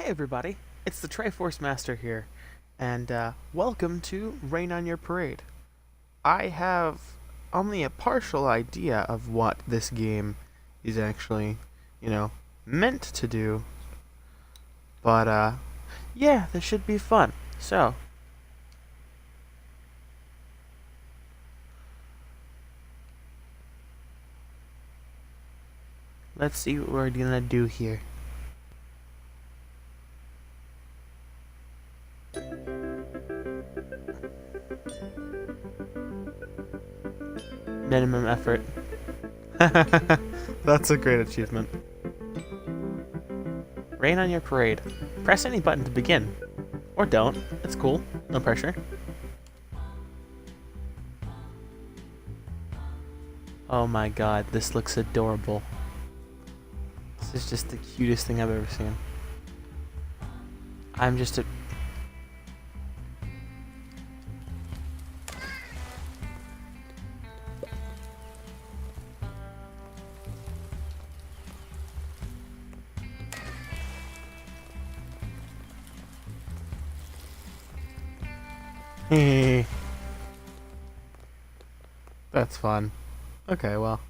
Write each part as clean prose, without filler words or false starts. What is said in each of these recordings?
Hey everybody, it's the Triforce Master here, and welcome to Rain on Your Parade. I have only a partial idea of what this game is actually, meant to do, but yeah, this should be fun. So, let's see what we're gonna do here. Minimum effort. That's a great achievement. Rain on your parade. Press any button to begin. Or don't. It's cool. No pressure. Oh my god, this looks adorable. This is just the cutest thing I've ever seen. I'm just a... That's fun. Okay, well.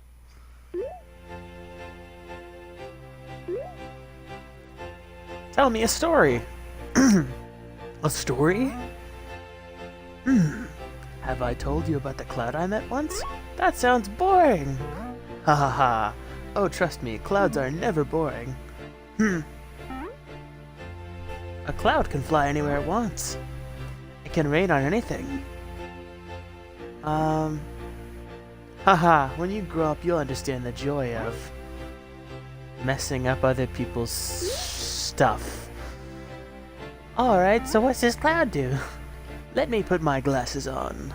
Tell me a story. A story? Have I told you about the cloud I met once? That sounds boring. Ha ha ha. Oh, trust me, clouds are never boring. A cloud can fly anywhere it wants. It can rain on anything. Haha, when you grow up, you'll understand the joy of messing up other people's stuff. Alright, so what's this cloud do? Let me put my glasses on.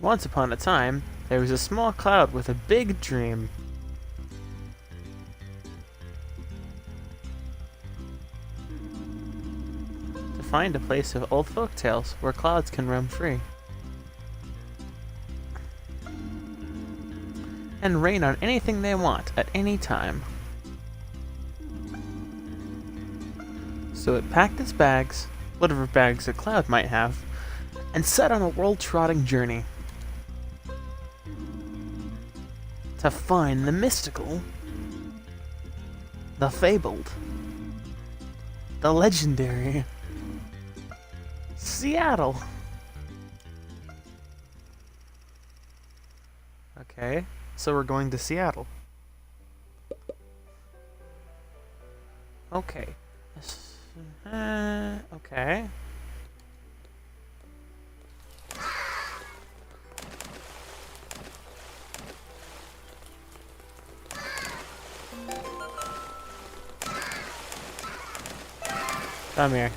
Once upon a time, there was a small cloud with a big dream. To find a place of old folk tales where clouds can roam free. And rain on anything they want at any time. So it packed its bags, whatever bags a cloud might have, and set on a world-trotting journey. To find the mystical, the fabled, the legendary Seattle. Okay, so we're going to Seattle. Okay. Okay. Come here.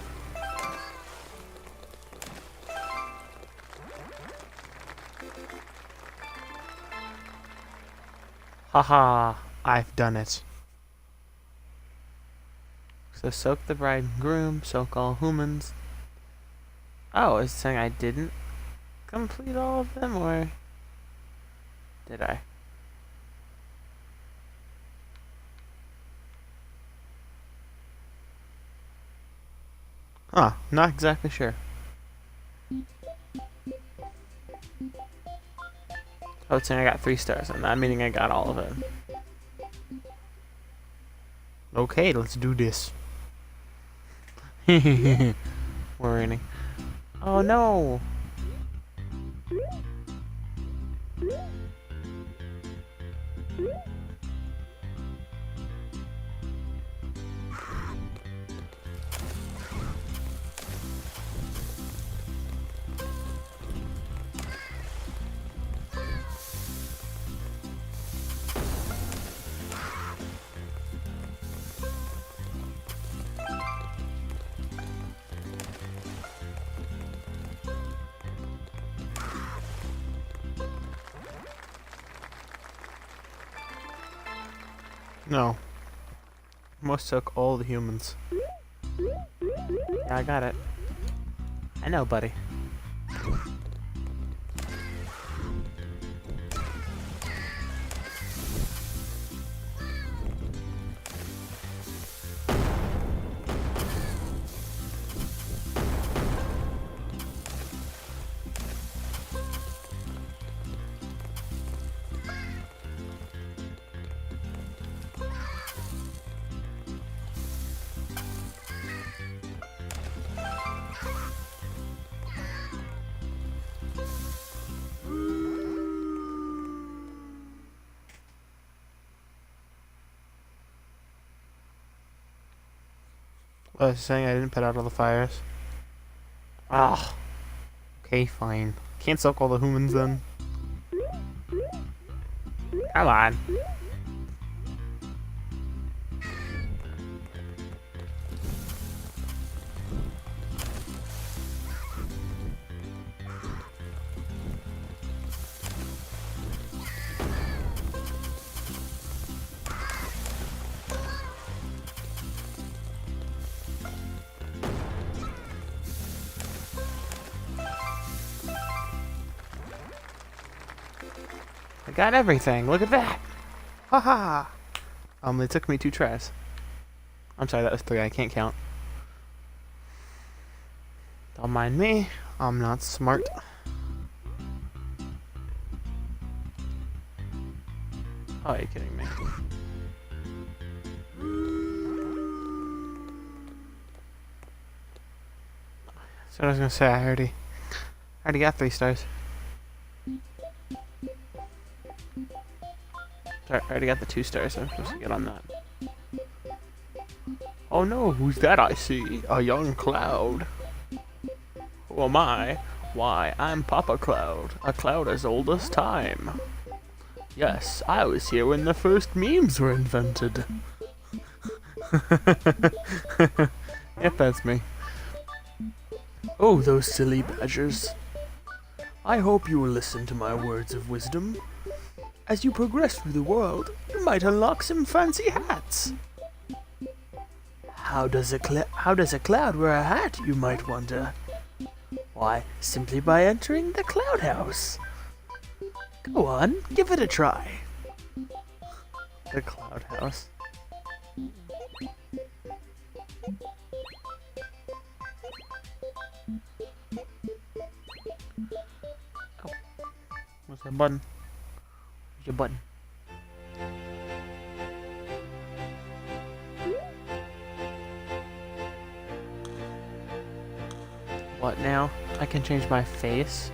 Haha, I've done it. So soak the bride and groom, soak all humans. Oh, is it saying I didn't complete all of them, or did I? Huh, not exactly sure. Oh, it's saying I got 3 stars, and that meaning I got all of it. Okay, let's do this. We're raining. Oh no! No. Must took all the humans. Yeah, I got it. I know, buddy. I was saying I didn't put out all the fires. Ah. Okay, fine. Can't soak all the humans then. Come on. I got everything. Look at that. Haha. It took me 2 tries. I'm sorry, that was 3. I can't count. Don't mind me. I'm not smart. Oh, are you kidding me? So I was gonna say, I already got 3 stars. Sorry, I already got the 2 stars, so I'm supposed to get on that. Oh no, who's that I see? A young cloud. Who am I? Why, I'm Papa Cloud, a cloud as old as time. Yes, I was here when the first memes were invented. Yep, that's me. Oh, those silly badgers. I hope you will listen to my words of wisdom. As you progress through the world, you might unlock some fancy hats. How does a cloud wear a hat, you might wonder? Why, simply by entering the cloud house. Go on, give it a try. The cloud house. Oh, what's that button? Where's your button? What now? I can change my face?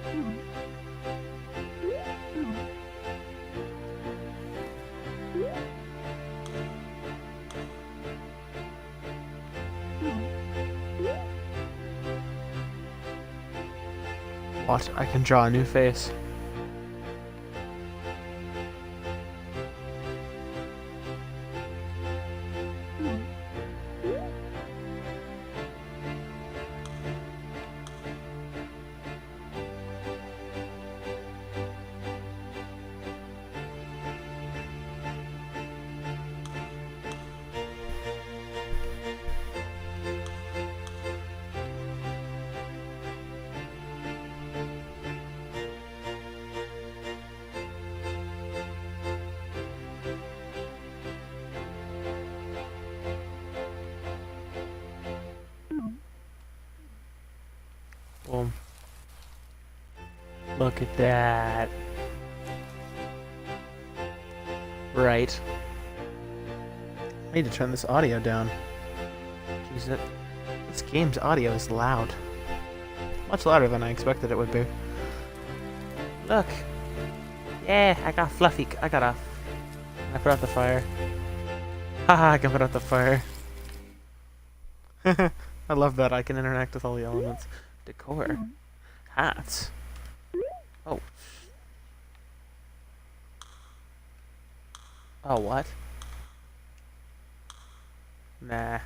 What? I can draw a new face. Boom. Look at that. Right. I need to turn this audio down. Jeez, this game's audio is loud. Much louder than I expected it would be. Look. Yeah, I got Fluffy. I put out the fire. Haha, I can put out the fire. I love that I can interact with all the elements. Decor. Hats. Oh. Oh, what? Nah.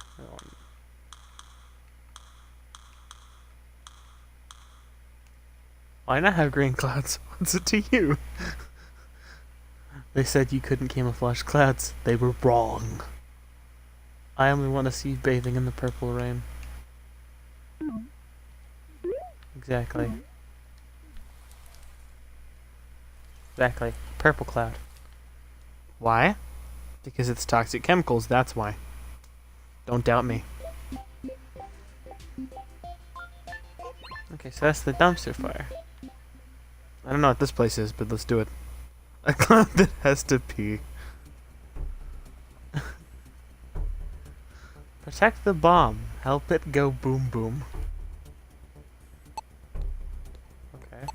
Why not have green clouds? What's it to you? They said you couldn't camouflage clouds. They were wrong. I only want to see bathing in the purple rain. Exactly. Exactly. Purple cloud. Why? Because it's toxic chemicals, that's why. Don't doubt me. Okay, so that's the dumpster fire. I don't know what this place is, but let's do it. A cloud that has to pee. Protect the bomb. Help it go boom boom. Okay.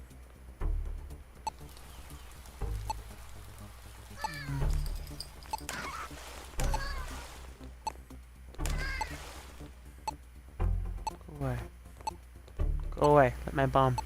Go away. Go away. Let my bomb.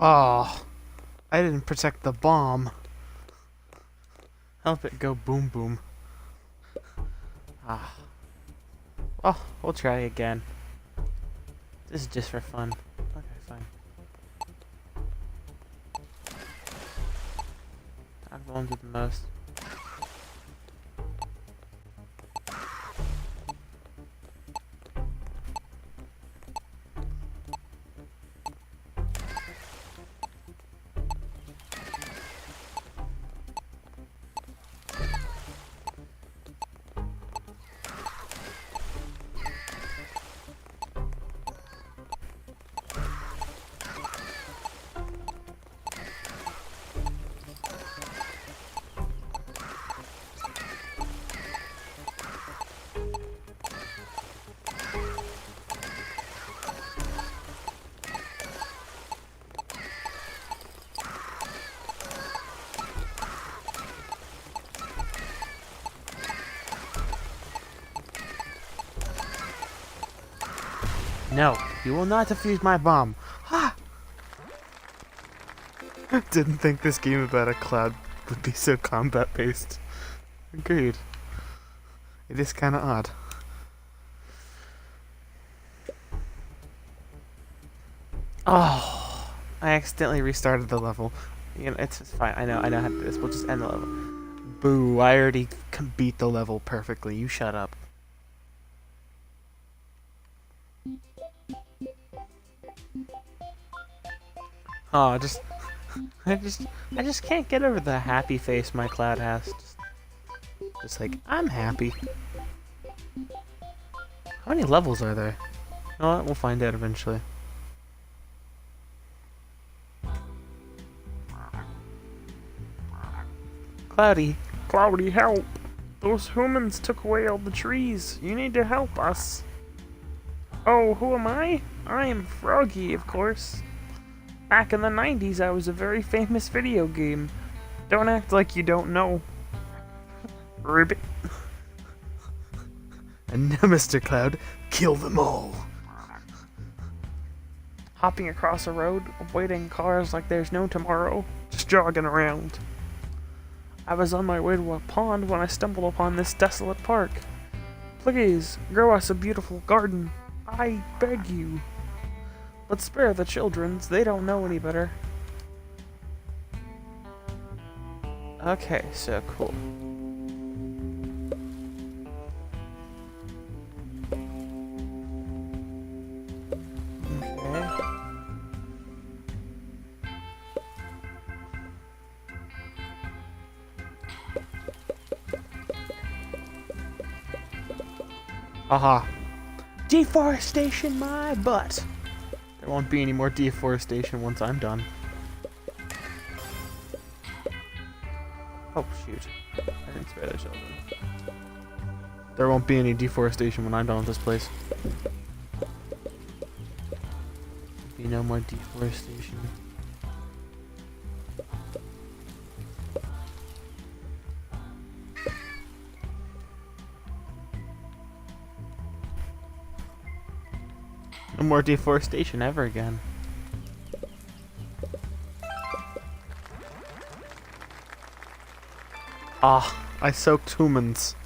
Oh, I didn't protect the bomb. Help it go boom boom. Ah. Well, we'll try again. This is just for fun. Okay, fine. I've the one do the most. No, you will not defuse my bomb. Ha! Didn't think this game about a cloud would be so combat-based. Agreed. It is kind of odd. Oh, I accidentally restarted the level. You know, it's fine. I know how to do this. We'll just end the level. Boo! I already beat the level perfectly. You shut up. Oh, I just can't get over the happy face my cloud has. Just like, I'm happy. How many levels are there? You know what? We'll find out eventually. Cloudy, help! Those humans took away all the trees. You need to help us. Oh, who am I? I am Froggy, of course. Back in the 90s, I was a very famous video game. Don't act like you don't know. Ribbit. And now, Mr. Cloud, kill them all. Hopping across a road, avoiding cars like there's no tomorrow, just jogging around. I was on my way to a pond when I stumbled upon this desolate park. Please, grow us a beautiful garden. I beg you. But spare the children, they don't know any better. Okay, so cool. Okay. Aha. Deforestation my butt! There won't be any more deforestation once I'm done. Oh, shoot. I didn't spare the children. There won't be any deforestation when I'm done with this place. Be no more deforestation. No more deforestation ever again. Ah, I soaked humans.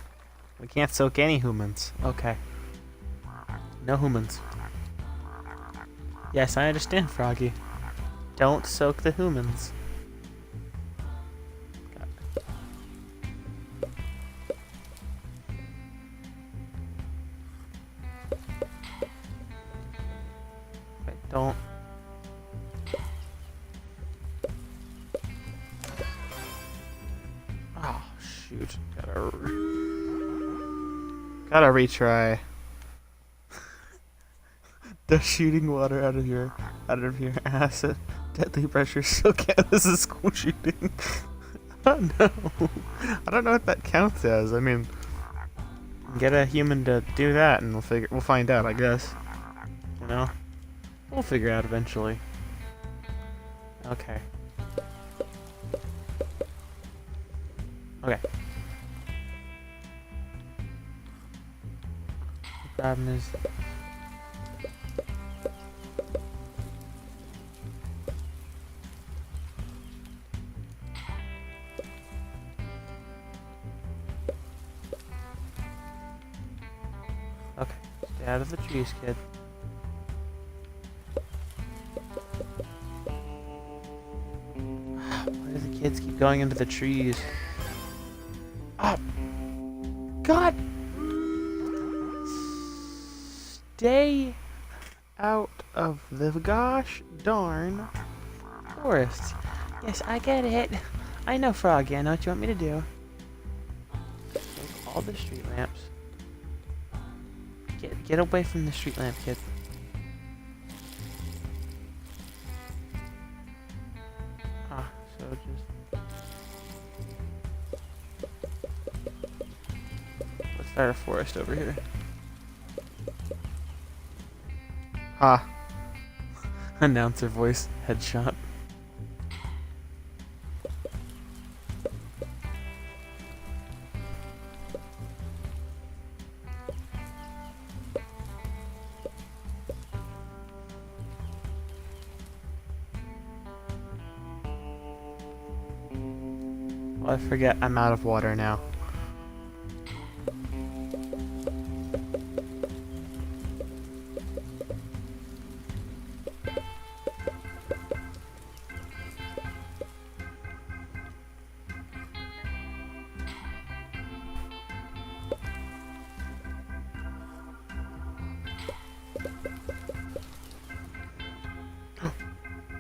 We can't soak any humans. Okay. No humans. Yes, I understand, Froggy. Don't soak the humans. Okay, don't. Oh, shoot. Gotta retry. The shooting water out of your ass at deadly pressure still counts as a school shooting. Oh no. I don't know what that counts as. I mean, get a human to do that and we'll find out, I guess. You know? We'll figure out eventually. Okay. Okay. The problem is okay, stay out of the trees, kid. Why do the kids keep going into the trees? Oh! God! Stay out of the gosh darn forest. Yes, I get it. I know, Froggy. I know what you want me to do. Take all the street lamps. Get away from the street lamp, kid. Ah, so just... Let's start a forest over here. Ha. Announcer voice, headshot. Well, I forget I'm out of water now.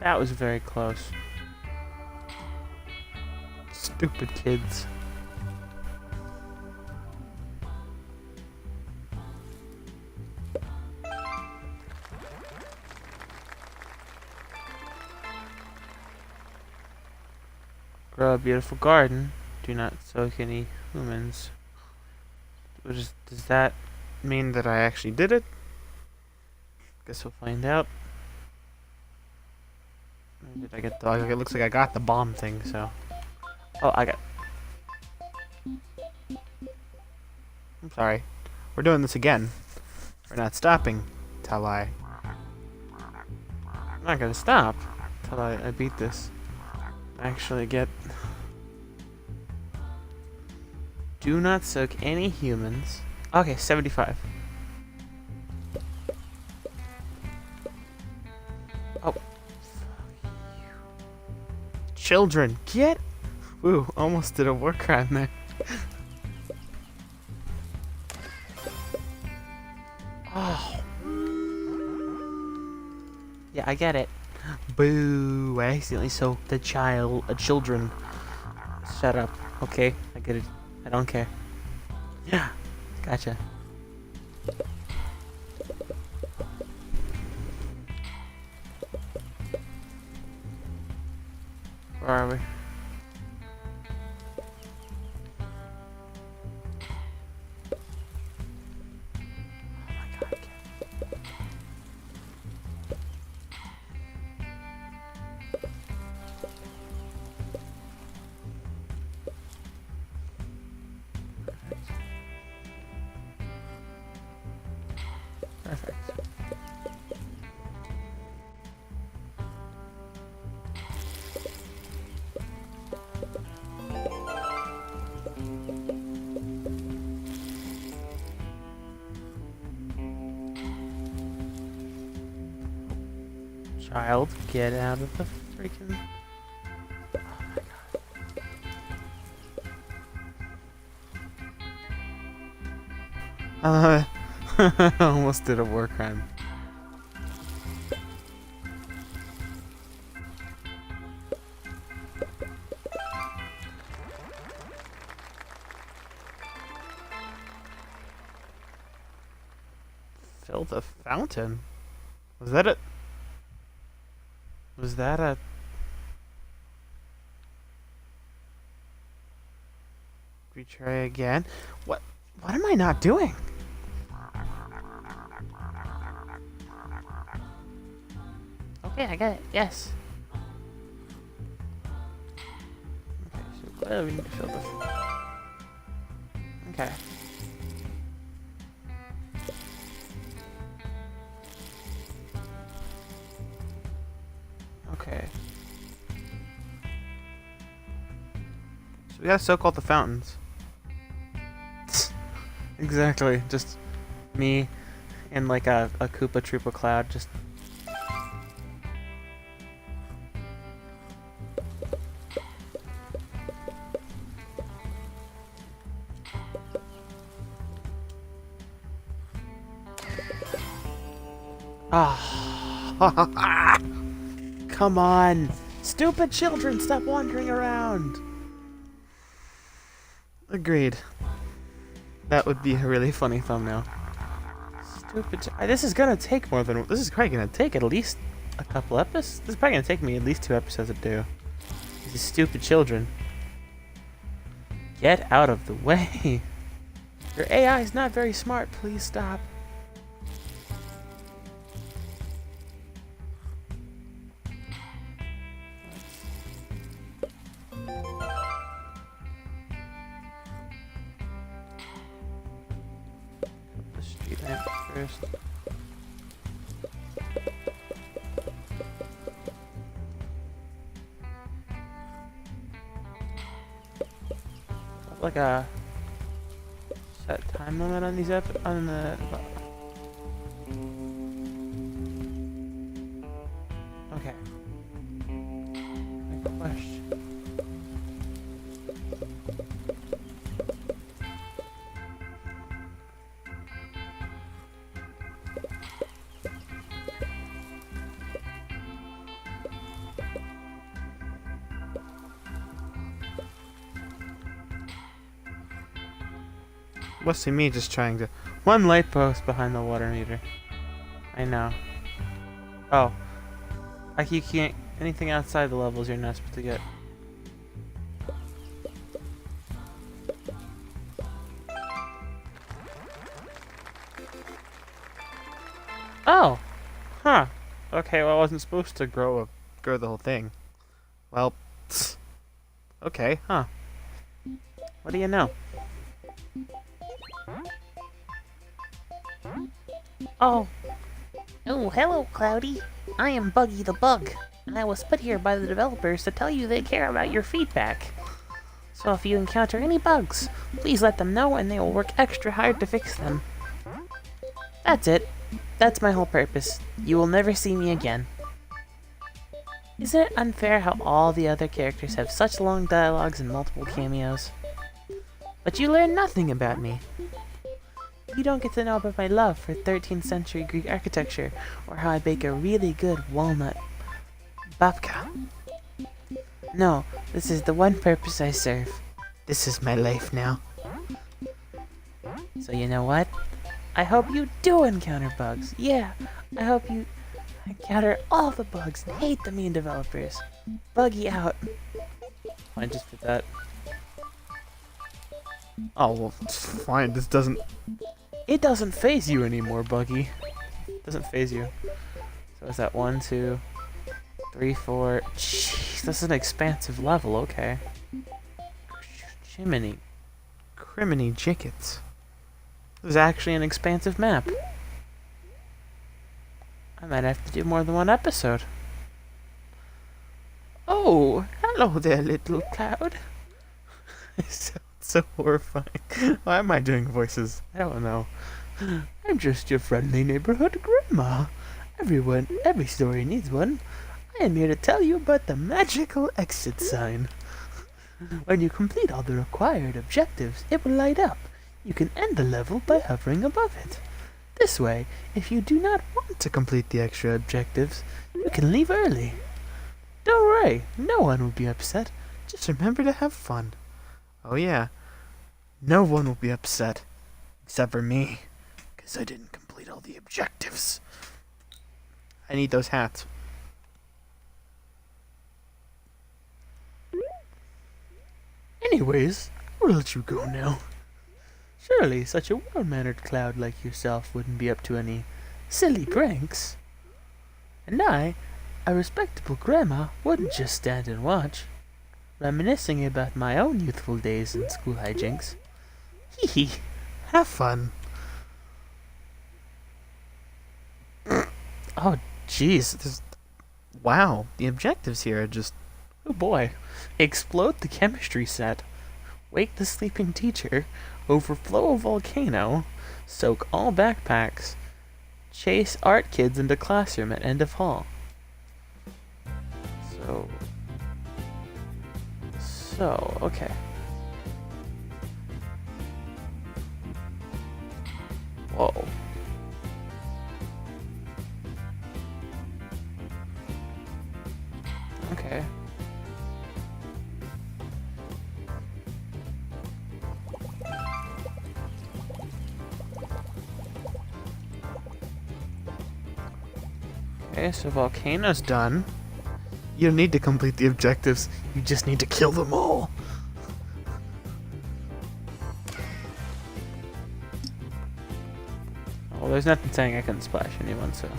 That was very close. Stupid kids. Grow a beautiful garden. Do not soak any humans. Does that mean that I actually did it? Guess we'll find out. Did I get the... It looks like I got the bomb thing, so... Oh, I got... I'm sorry. We're doing this again. We're not stopping till I'm not gonna stop till I beat this. Actually get... Do not soak any humans. Okay, 75. Oh. Children, get... Woo, almost did a war crime there. Oh. Yeah, I get it. Boo, I accidentally soaked the children. Shut up. Okay, I get it. I don't care. Yeah, gotcha. Where are we? Perfect. Child, get out of the freaking... Almost did a war crime. Fill the fountain? Was that a... Was that a... Retry again? What am I not doing? Okay, I got it. Yes. Okay, so clearly we need to fill this. Okay. Okay. So we gotta soak all the fountains. Exactly. Just me and like a Koopa Troopa cloud just... Ah, come on, stupid children, stop wandering around. Agreed. That would be a really funny thumbnail. Stupid. This is gonna take more than. This is probably gonna take at least a couple episodes. This is probably gonna take me at least 2 episodes to do. These stupid children. Get out of the way. Your AI is not very smart. Please stop. Street lamp first. Like a set time limit on these on the. Okay. My question. Must see me just trying to... One light post behind the water meter. I know. Oh. Like you can't... Anything outside the levels you're not supposed to get. Oh! Huh. Okay, well I wasn't supposed to grow the whole thing. Well... Okay, huh. What do you know? Oh, hello, Cloudy. I am Buggy the Bug, and I was put here by the developers to tell you they care about your feedback. So if you encounter any bugs, please let them know and they will work extra hard to fix them. That's it. That's my whole purpose. You will never see me again. Isn't it unfair how all the other characters have such long dialogues and multiple cameos? But you learn nothing about me. You don't get to know about my love for 13th century Greek architecture, or how I bake a really good walnut babka. No, this is the one purpose I serve. This is my life now. So you know what? I hope you do encounter bugs. Yeah, I hope you encounter all the bugs and hate the mean developers. Buggy out. I just did that. Oh, well, fine. This doesn't... It doesn't phase you anymore, Buggy. It doesn't phase you. So is that 1, 2, 3, 4... Jeez, this is an expansive level, okay. Jiminy. Criminy Jickets. This is actually an expansive map. I might have to do more than 1 episode. Oh, hello there, little cloud. So horrifying. Why am I doing voices? I don't know. I'm just your friendly neighborhood grandma. Every story needs one. I am here to tell you about the magical exit sign. When you complete all the required objectives, it will light up. You can end the level by hovering above it. This way, if you do not want to complete the extra objectives, you can leave early. Don't worry, no one will be upset. Just remember to have fun. Oh yeah, no one will be upset. Except for me, because I didn't complete all the objectives. I need those hats. Anyways, I'll let you go now. Surely such a well-mannered cloud like yourself wouldn't be up to any silly pranks. And I, a respectable grandma, wouldn't just stand and watch. Reminiscing about my own youthful days in school hijinks. Hee hee. Have fun. Oh, jeez. Wow, the objectives here are just... Oh boy. Explode the chemistry set. Wake the sleeping teacher. Overflow a volcano. Soak all backpacks. Chase art kids into classroom at end of hall. So, okay. Whoa. Okay. Okay, so volcano's done. You don't need to complete the objectives, you just need to kill them all. Well, there's nothing saying I couldn't splash anyone, so...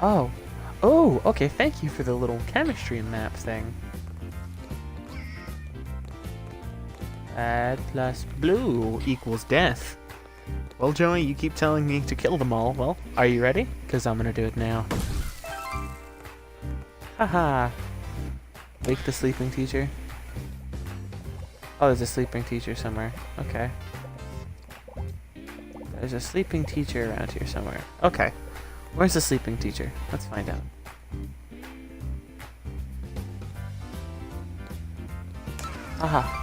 Oh. Oh, okay, thank you for the little chemistry map thing. Red plus blue equals death. Well, Joey, you keep telling me to kill them all. Well, are you ready? Because I'm gonna do it now. Haha. Wake the sleeping teacher. Oh, there's a sleeping teacher somewhere. Okay. There's a sleeping teacher around here somewhere. Okay. Where's the sleeping teacher? Let's find out. Aha.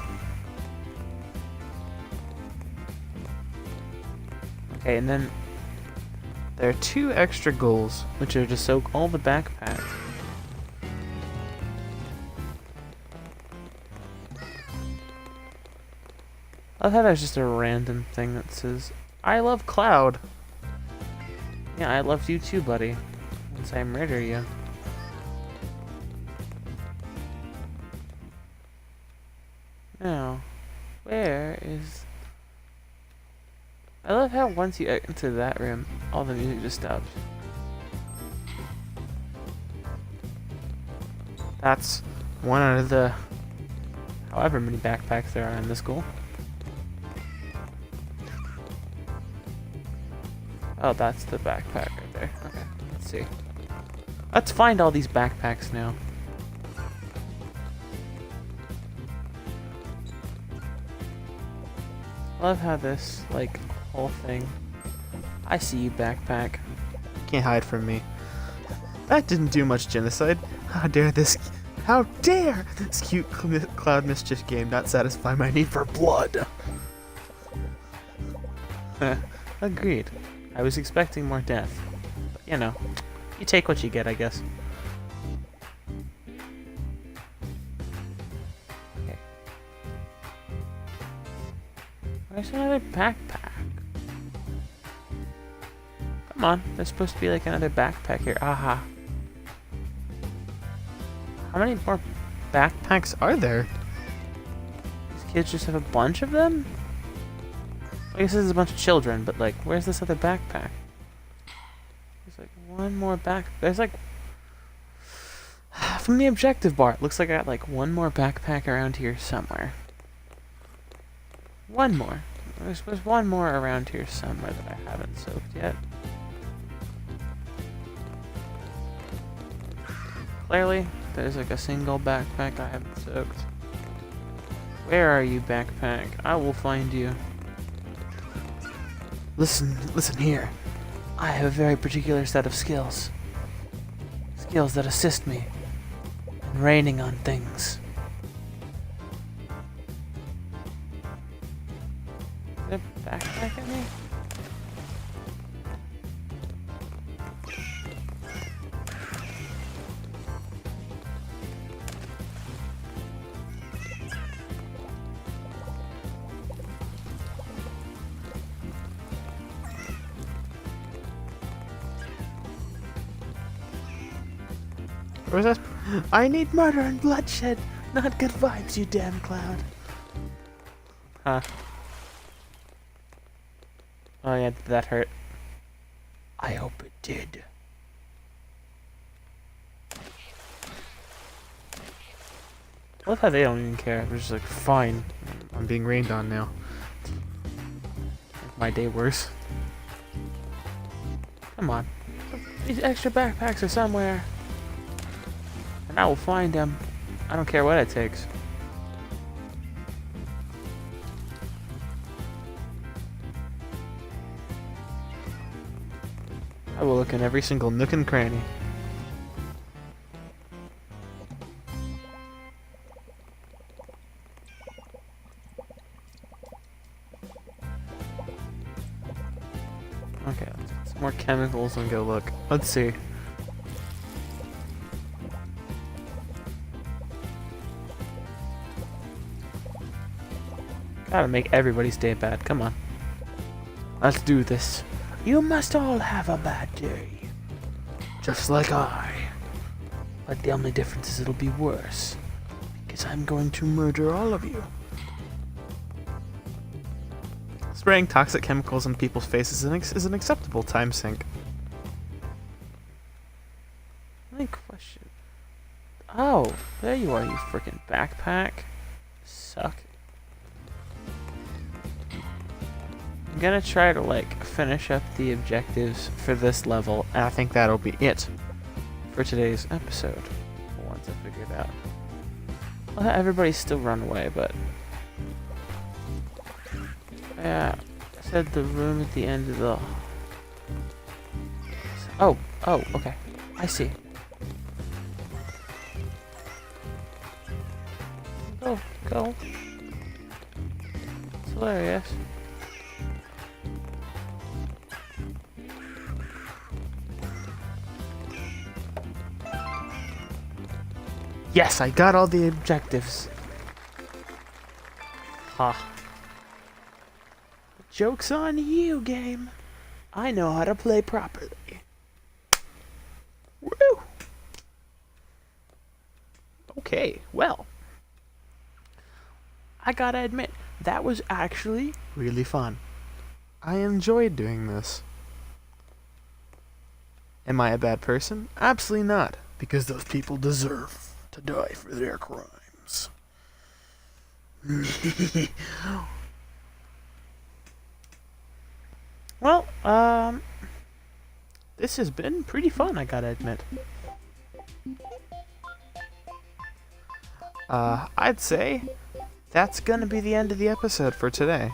Okay, and then there are 2 extra goals, which are to soak all the backpacks. I thought there's just a random thing that says, I love Cloud. Yeah, I love you too, buddy. Once I murder you. Now, where is... I love how once you enter that room, all the music just stops. That's one out of the however many backpacks there are in this school. Oh, that's the backpack right there. Okay, let's see. Let's find all these backpacks now. I love how this, like, whole thing. I see you, backpack. Can't hide from me. That didn't do much genocide. How dare this cute Cloud Mischief game not satisfy my need for blood? Agreed. I was expecting more death. But, you know, you take what you get, I guess. Okay. Where's another backpack? Come on, there's supposed to be like another backpack here. Aha. How many more backpacks are there? These kids just have a bunch of them? I guess this is a bunch of children, but like, where's this other backpack? There's like one more there's like... From the objective bar, it looks like I got like one more backpack around here somewhere. One more. There's one more around here somewhere that I haven't soaked yet. Clearly, there's like a single backpack I haven't soaked. Where are you, backpack? I will find you. Listen here. I have a very particular set of skills. Skills that assist me in raining on things. Is it backpack at me? Where's that? I need murder and bloodshed, not good vibes, you damn cloud. Huh. Oh yeah, that hurt. I hope it did. I love how they don't even care. They're just like, fine, I'm being rained on now. Make my day worse. Come on. These extra backpacks are somewhere. And I will find them. I don't care what it takes. I will look in every single nook and cranny. Okay, let's get some more chemicals and go look. Let's see. Gotta make everybody's day bad. Come on. Let's do this. You must all have a bad day. Just like I. But the only difference is it'll be worse. Because I'm going to murder all of you. Spraying toxic chemicals on people's faces is an acceptable time sink. Any question? Oh, there you are, you freaking backpack. Suck. I'm gonna try to like finish up the objectives for this level, and I think that'll be it for today's episode. Once I figure it out. I'll let everybody still run away, but yeah, I said the room at the end of the. Oh, okay. I see. Go. It's hilarious. Yes, I got all the objectives. Ha. Joke's on you, game. I know how to play properly. Woo! Okay, well. I gotta admit, that was actually really fun. I enjoyed doing this. Am I a bad person? Absolutely not, because those people deserve to die for their crimes. Well, this has been pretty fun, I gotta admit. I'd say that's gonna be the end of the episode for today.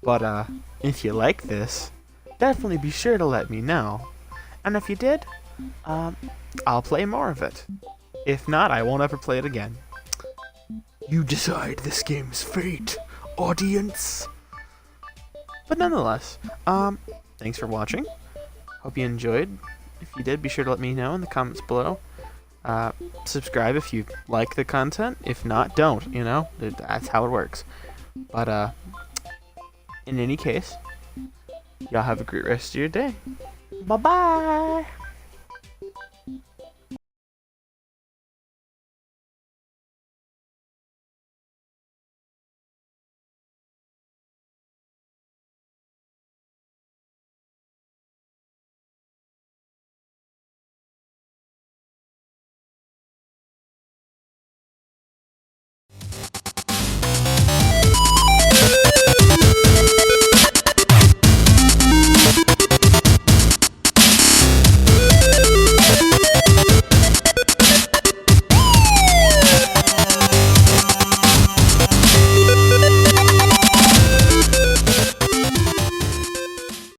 But, if you like this, definitely be sure to let me know. And if you did, I'll play more of it. If not, I won't ever play it again. You decide this game's fate, audience. But nonetheless, thanks for watching. Hope you enjoyed. If you did, be sure to let me know in the comments below. Subscribe if you like the content. If not, don't, you know? That's how it works. But, in any case, y'all have a great rest of your day. Bye-bye!